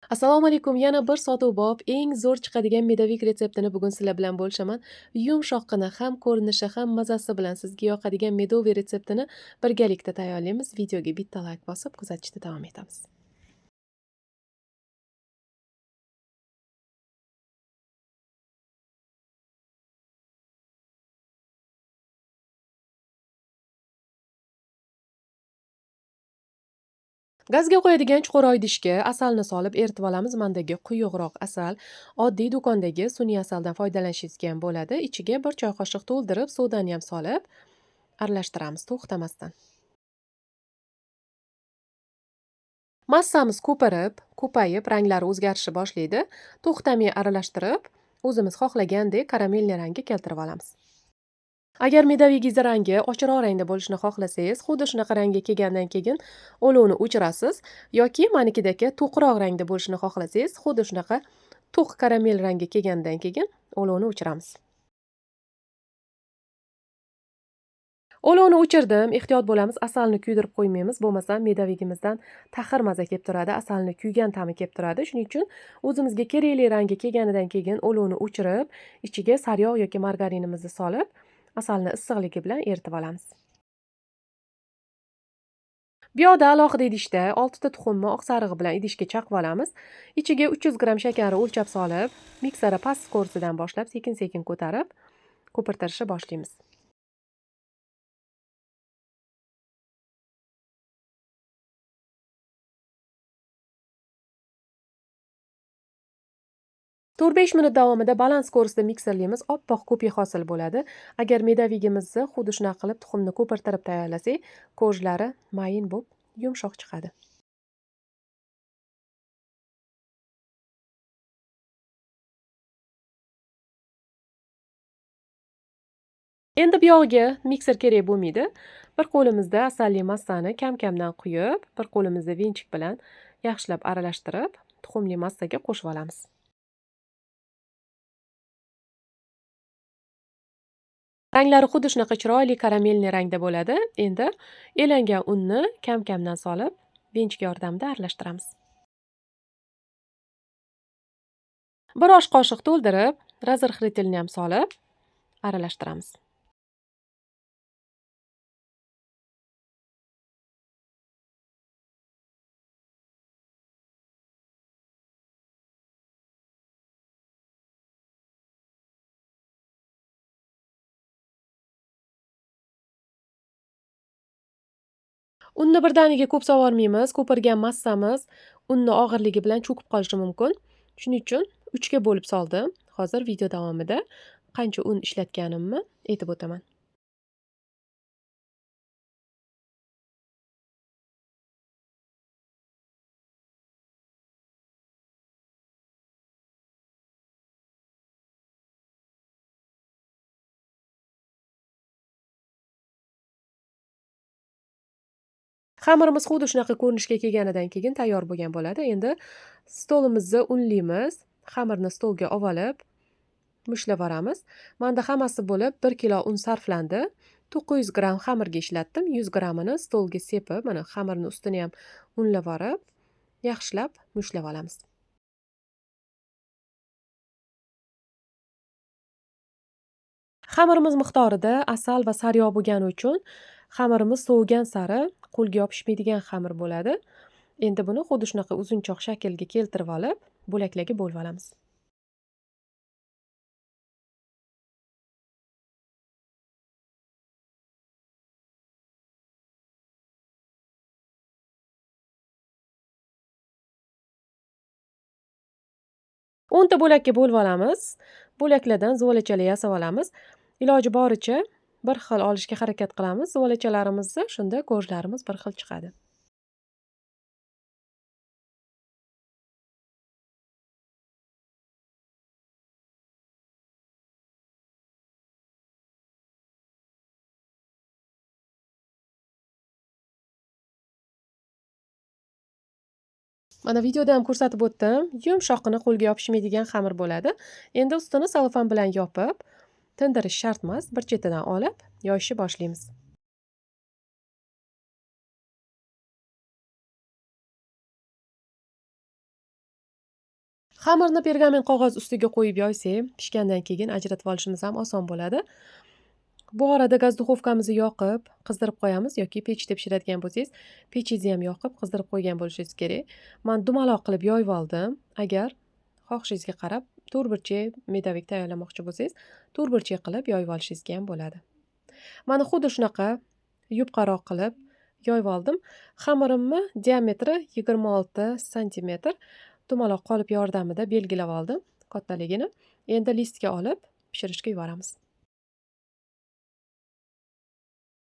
Assalomu alaykum. Yana bir sotuvbop eng zo'r chiqadigan medovik retseptini bugun sizlar bilan bo'lishaman. Yumshoqqina, ham ko'rinishi, ham mazasi bilan sizga yoqadigan medovый retseptini birgalikda tayyorlaymiz. Videoga bitta layk bosib kuzatishda davom etamiz. Gazga qo'yadigan chuqur idishga asalni solib eritib olamiz. Mendagi quyuqroq asal. Oddiy do'kondagi sun'iy asaldan foydalanishingiz ham bo'ladi. Ichiga 1 choy qoshiq to'ldirib, suvdan ham solib aralashtiramiz to'xtamasdan. Massamiz ko'payib, ranglari o'zgarishni boshlaydi. To'xtamay aralashtirib, o'zimiz xohlagandek karamelli rangga keltirib olamiz. Agar medavigingiz rangi ochiqroq rangda bo'lishini xohlasangiz, xuddi shunaqa rangga kelgandan keyin olovni o'chirasiz yoki menikidagi to'qroq rangda bo'lishini xohlasangiz, xuddi shunaqa to'q karamel rangga kelgandan keyin olovni o'chiramiz. Olovni o'chirdim, ehtiyot bo'lamiz, asalni kuydirib qo'ymaymiz, bo'lmasa medavigimizdan taxir maza kelib turadi, asalni kuygan ta'mi kelib turadi. Shuning uchun o'zimizga kerakli rangi kelganidan keyin olovni o'chirib, ichiga sariyog' yoki margarinimizni solib, asalni issiqligi bilan eritib olamiz. Bu yoqda alohida idishda 6 ta tuxumni oq sarig'i bilan idishga chaqib olamiz. Ichiga 300 gramm shakarni o'lchab solib, mikseri past skorsidan boshlab sekin-sekin ko'tarib, ko'pirtirishni boshlaymiz. To'rt 5 minut davomida baland skorsda mikserlaymiz, oppoq ko'pik hosil bo'ladi. Agar medavigimizni xuddi shunaqa qilib tuxumni ko'pirtirib tayyorlasak, ko'zlari mayin bo'lib, yumshoq chiqadi. Endi bu yog'iga mikser kerak bo'lmaydi. Bir qo'limizda asalli massani kam-kamdan quyib, bir qo'limizda vinchik bilan yaxshilab aralashtirib, tuxumli massaga qo'shib olamiz. Ranglari xuddi shunaqa chiroyli karamelli rangda bo'ladi. Endi elangan unni kam-kamdan solib, vinchik yordamida aralashtiramiz. Bir osh qoshiq to'ldirib, razrxlitelni ham solib aralashtiramiz. Unni birdaniga ko'p sovurmaymiz. Ko'pirgan massamiz unni og'irligi bilan cho'kib qolishi mumkin. Shuning uchun 3 ga bo'lib soldim. Hozir video davomida qancha un ishlatganimni aytib o'taman. Xamirimiz xuddi shunaqa ko'rinishga kelganidan keyin tayyor bo'lgan bo'ladi. Endi stolimizni unlaymiz. Xamirni stolga olib, mushlab olamiz. Menda hammasi bo'lib 1 kilo un sarflandi. 900 gramm xamirga ishlatdim. 100 grammini stolga sepib, mana xamirni ustini ham unlab olib, yaxshilab mushlab olamiz. Xamirimiz miqdorida asal va sariyog' bo'lgani uchun xamirimiz sovigan sari qo'lga yopishmaydigan xamir bo'ladi. Endi buni xuddi shunaqa uzunchoq shaklga keltirib olib, bo'laklarga bo'lib olamiz. O'nta bo'lakka bo'lib olamiz. Bo'laklardan zuvolachalar yasab olamiz. Iloji boricha bir xil olishga harakat qilamiz. Zuvolachalarimizni shunda ko'zlarimiz bir xil chiqadi. Mana videoda ham ko'rsatib o'tdim. Yumshoqqina qo'lga yopishmaydigan xamir bo'ladi. Endi ustini selofan bilan yopib, tindirish shart emas. Bir chetidan olib, yoyishni boshlaymiz. Xamirni pergamen qog'oz ustiga qo'yib yoysak, pishgandan keyin ajratib olishimiz ham oson bo'ladi. Bu orada gaz duxovkamizni yoqib, qizdirib qo'yamiz yoki pechda pishiradigan bo'lsangiz, pechingizni ham yoqib, qizdirib qo'ygan bo'lishingiz kerak. Men dumaloq qilib yoyib oldim. Agar xohishingizga qarab, to'rtburchak medovik tayyorlamoqchi bo'lsangiz, to'rtburchak qilib yoyib olishingizga ham bo'ladi. Mana xuddi shunaqa yupqaroq qilib yoyib oldim. Xamirimni diametri 26 santimetr dumaloq qolip yordamida belgilab oldim kattaligini. Endi listga olib pishirishga yuboramiz.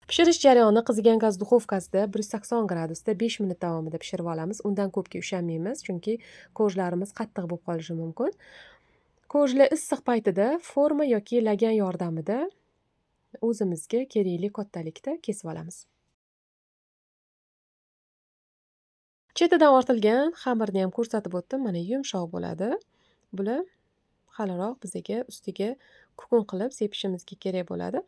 Pishirish jarayoni qizigan gaz duxovkasida 180 gradusda 5 minut davomida pishirib olamiz. Undan ko'pga ushanmaymiz, chunki ko'jlarimiz qattiq bo'lib qolishi mumkin. Ko'jlar issiq paytida forma yoki lagan yordamida o'zimizga kerakli kattalikda kesib olamiz. Chetidan ortilgan xamirni ham ko'rsatib o'tdim. Mana yumshoq bo'ladi. Bular haliroq bizga ustiga kukun qilib sepishimizga kerak bo'ladi.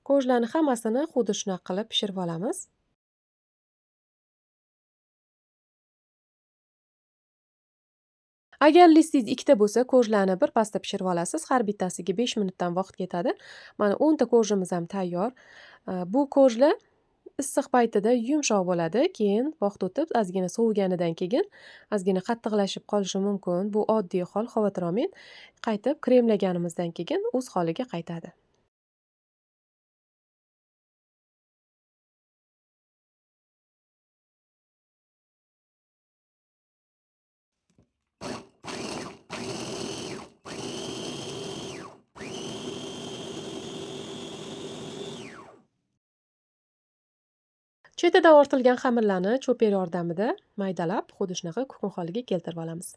Ko'jlarni hammasini xuddi shunaqa qilib pishirib olamiz. Agar listingiz ikkita bo'lsa, ko'jlarni birpasda pishirib olasiz. Har bittasiga 5 minutdan vaqt ketadi. Mana 10 ta ko'jimiz ham tayyor. Bu ko'jlar issiq paytida yumshoq bo'ladi, keyin vaqt o'tib ozgina soviganidan keyin ozgina qattiqlashib qolishi mumkin. Bu oddiy hol, xavotir olmang. Qaytib kremlaganimizdan keyin o'z holiga qaytadi. Chetidan ortilgan xamirlarni cho'per yordamida maydalab, xuddi shunaqa kukun holiga keltirib olamiz.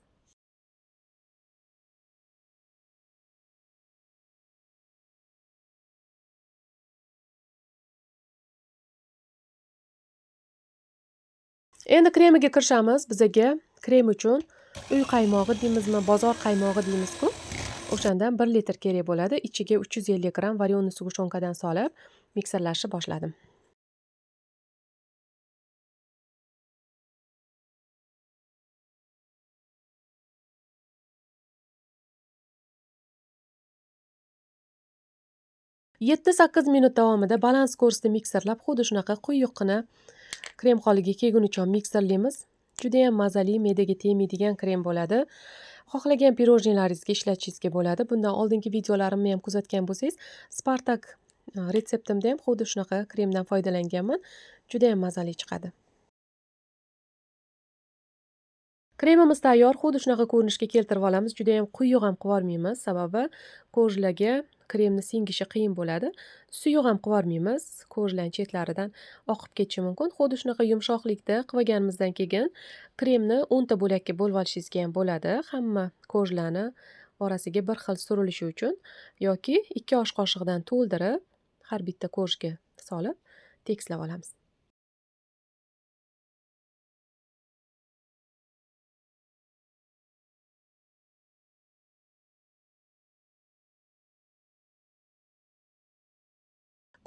Endi kremiga kirishamiz. Bizga krem uchun uy qaymog'i deymizmi, bozor qaymog'i deymiz-ku, o'shandan 1 litr kerak bo'ladi. Ichiga 350 gram varyonli sg'ushonkadan solib, miksirlashni boshladim. Yetti 8 minut davomida baland skorostda miksirlab, xuddi shunaqa quyuqqina krem holiga kelgunicha miksirlaymiz. Juda ham mazali, me'daga tegmaydigan krem bo'ladi. Xohlagan pirojnilaringizga ishlatishingizga bo'ladi. Bundan oldingi videolarimni ham kuzatgan bo'lsangiz, Spartak retseptimda ham xuddi shunaqa kremdan foydalanganman. Juda ham mazali chiqadi. Kremimiz tayyor. Xuddi shunaqa ko'rinishga keltirib olamiz. Juda ham quyuq ham qilib sababi ko'jlarga kremni singishi qiyin bo'ladi. Suyuq ham qilib ko'jlarning chetlaridan oqib ketishi mumkin. Xuddi shunaqa yumshoqlikda qilib olganimizdan keyin kremni 10 ta bo'lakka bo'lib olishingizga ham bo'ladi. Hamma ko'jlarni orasiga bir xil surilishi uchun yoki 2 osh qoshiqdan to'ldirib, har bitta ko'jga solib tekslab olamiz.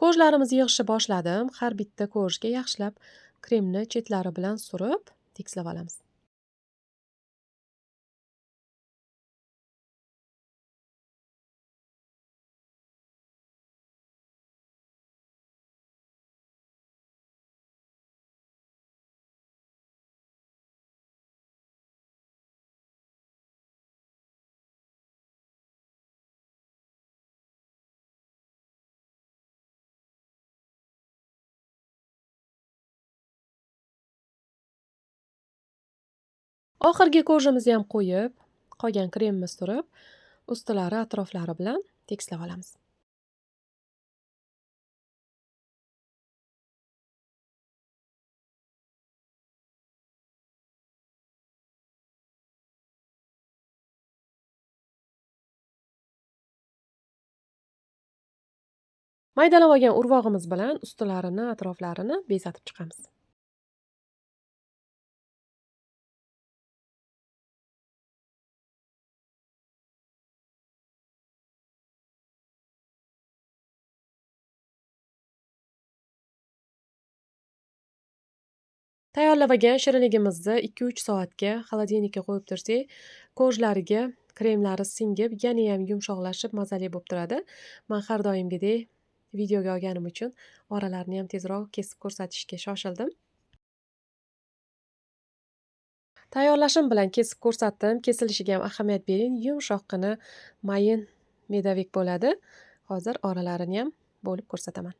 Ko'jlarimizni yig'ishni boshladim. Har bitta ko'jga yaxshilab kremni chetlari bilan surib, tekslab olamiz. Oxirgi ko'jimizni ham qo'yib, qolgan kremni surib, ustilari, atroflari bilan tekslab olamiz. Maydalab olgan urvog'imiz bilan ustilarini, atroflarini bezatib chiqamiz. Tayyorlab olgan shirinligimizni 2-3 soatga xolodilnikka qo'yib tursak, ko'zlariga kremlari singib, yanayam yumshoqlashib, mazali bo'lib turadi. Men har doimgidek videoga olganim uchun oralarini ham tezroq kesib ko'rsatishga shoshildim. Tayyorlashim bilan kesib ko'rsatdim. Kesilishiga ham ahamiyat bering. Yumshoqqina mayin medavik bo'ladi. Hozir oralarini ham bo'lib ko'rsataman.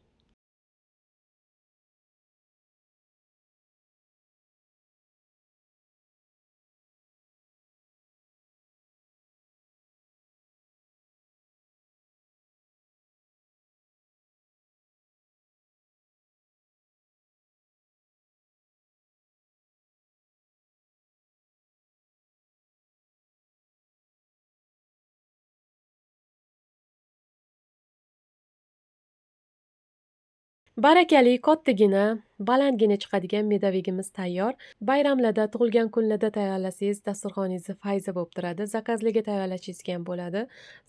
Barakali, kattagina, balandgina chiqadigan medavigimiz tayyor. Bayramlarda, tug'ilgan kunlarda tayyorlasangiz, dasturxoningizni fayzi bo'lib turadi. Zakazlarga tayyorlashingizga ham bo'ladi.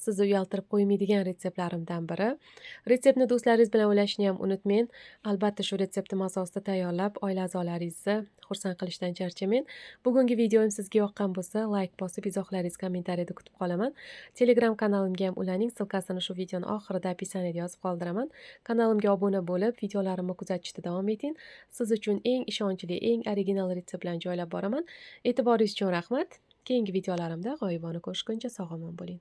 Sizni uyaltirib qo'ymaydigan retseptlarimdan biri. Retseptni do'stlaringiz bilan ulashishni ham unutmang. Albatta, shu retseptim asosida tayyorlab, oila a'zolaringizni xursand qilishdan charchamang. Bugungi videoim sizga yoqqan bo'lsa, like bosib, izohlaringizni kommentariyada kutib qolaman. Telegram kanalimga ham ulaning. Silkasini shu videoning oxirida opисаниеda yozib qoldiraman. Kanalimga obuna bo'lib, videolarimni kuzatishda davom eting. Siz uchun eng ishonchli, eng original retsept bilan joylab boraman. E'tiboringiz uchun rahmat. Keyingi videolarimda g'oyibona ko'rishguncha sog' omon bo'ling.